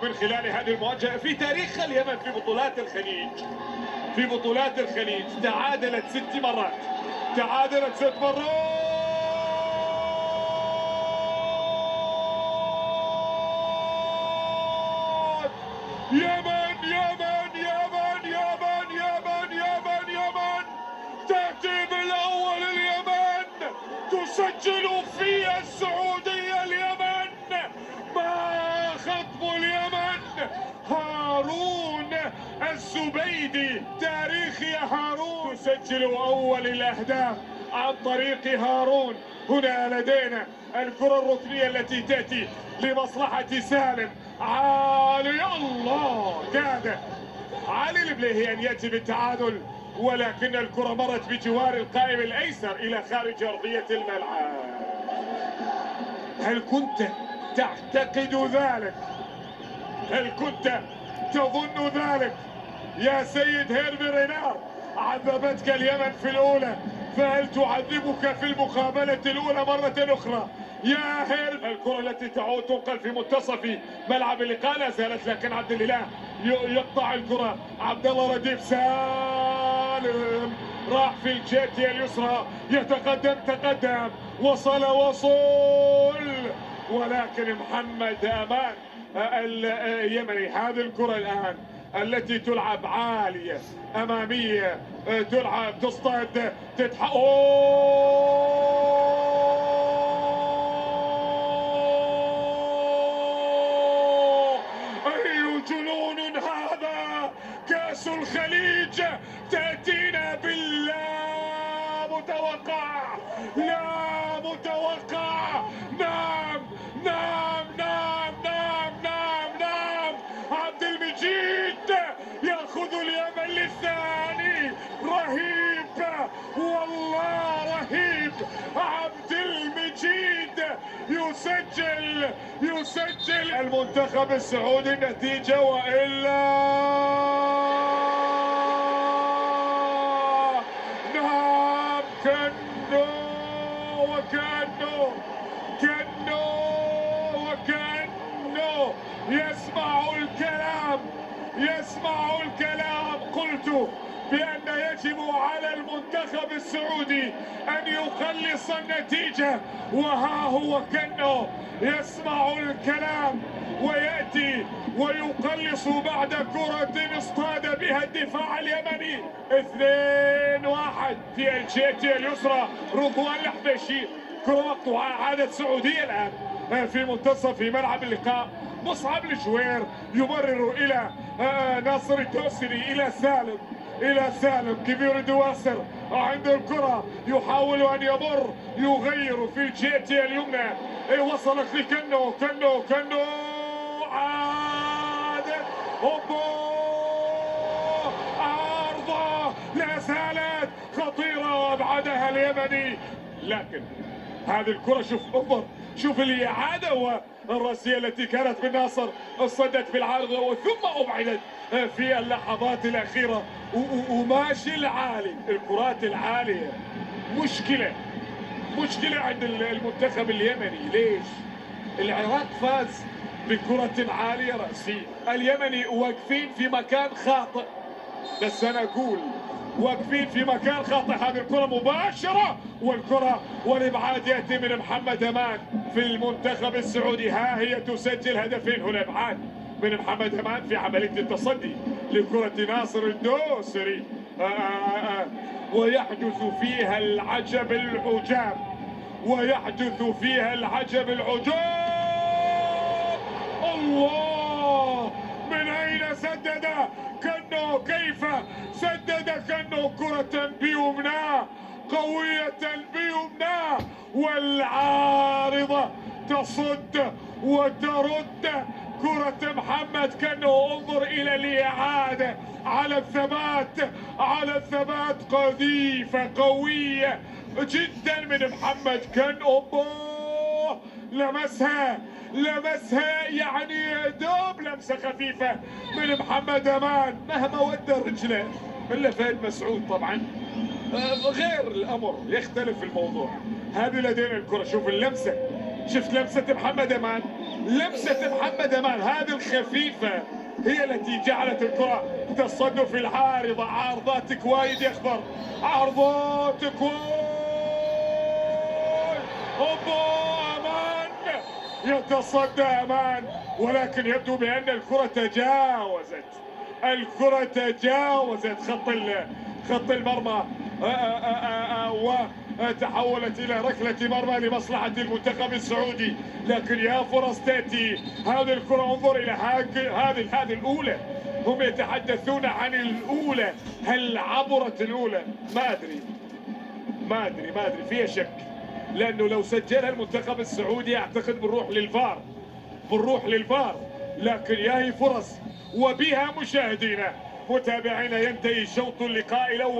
من خلال هذه المواجهة في تاريخ اليمن في بطولات الخليج. في بطولات الخليج تعادلت 6 مرات، تعادلت 6 مرات. يمن يمن يمن يمن يمن يمن يمن تأتي بالأول. اليمن تسجل في السعودية. اليمن ما خطب اليمن؟ هارون الزبيدي. تاريخ يا هارون. تسجل أول الأهداف عن طريق هارون. هنا لدينا الكرة الركنية التي تأتي لمصلحة سالم. علي الله، كاد علي البليهي أن يأتي بالتعادل، ولكن الكرة مرت بجوار القائم الأيسر إلى خارج أرضية الملعب. هل كنت تعتقد ذلك؟ هل كنت تظن ذلك يا سيد هيرفي رينار؟ عذبتك اليمن في الأولى، فهل تعذبك في المقابلة الأولى مرة أخرى يا هيرفي؟ الكرة التي تعود تنقل في منتصف ملعب اللقاء لا زالت، لكن عبد الإله يقطع الكرة. عبد الله رديف. سالم راح في الجهة اليسرى، يتقدم، تقدم، وصل، ولكن محمد أمان اليمني. هذه الكرة الآن التي تلعب عالية أمامية، تلعب، تصطاد، تتحقق. أي جنون هذا! كأس الخليج تأتينا باللا متوقع، لا متوقع. نعم نعم نعم نعم نعم نعم. عبد المجيد يأخذ اليمن للثاني. رهيب والله، رهيب. عبد المجيد يسجل المنتخب السعودي النتيجة، وإلا نعم. كأنه يسمع الكلام. قلت بأن يجب على المنتخب السعودي أن يقلص النتيجة، وها هو كأنه يسمع الكلام ويأتي ويقلص بعد كرة اصطاد بها الدفاع اليمني. 2-1 في الجهة اليسرى. رضوان الحبشي. كرة مقطوعة، عادت سعودية الآن في منتصف ملعب اللقاء. مصعب الجوير يمرر إلى ناصر الدوسري، إلى سالم كبير دواسر. عند الكرة يحاول أن يمر، يغير في الجهة اليمنى. وصلت لكنو. عاد عارضة لا زالت خطيرة وابعدها اليمني. لكن هذه الكرة، انظر، شوف الإعادة والرأسية التي كانت من ناصر، صدت في العارضة وثم أبعدت في اللحظات الأخيرة. وماشي العالي، الكرات العالية مشكلة عند المنتخب اليمني. ليش؟ العراق فاز بكرة عالية رأسية، اليمني واقفين في مكان خاطئ. بس أنا أقول واقفين في مكان خاطئ. هذه الكرة مباشرة، والكرة والإبعاد يأتي من محمد أمان في المنتخب السعودي. ها هي تسجل هدفين. هنا إبعاد من محمد أمان في عملية التصدي لكرة ناصر الدوسري. ويحدث فيها العجب العجاب، الله! من أين سدد كنو؟ كيف سدد كنو؟ كرة بيمناه، قوية بيمناه، والعارضة تصد وترد كرة محمد كنو. انظر إلى الإعادة، على الثبات، قذيفة قوية جدا من محمد كنو. لمسها يعني دوب لمسة خفيفة من محمد أمان. مهما ودى رجله إلا فهد مسعود طبعا غير الأمر، يختلف الموضوع. هذه لدينا الكرة. شوف اللمسة، شفت لمسة محمد أمان، لمسة محمد أمان هذه الخفيفة هي التي جعلت الكرة تصدف العارضة. عارضاتك وايد يا اخبر، عارضاتك وايد. اوبا امان يتصدى امان، ولكن يبدو بان الكرة تجاوزت خط المرمى وتحولت الى ركلة مرمى لمصلحة المنتخب السعودي. لكن يا فرص تأتي هذه الكرة. انظر الى هذه الاولى، هم يتحدثون عن الاولى، هل عبرت الاولى؟ ما ادري فيها شك، لانه لو سجلها المنتخب السعودي اعتقد بنروح للفار. لكن ياهي فرص، وبها مشاهدينا متابعينا ينتهي شوط اللقاء الاول.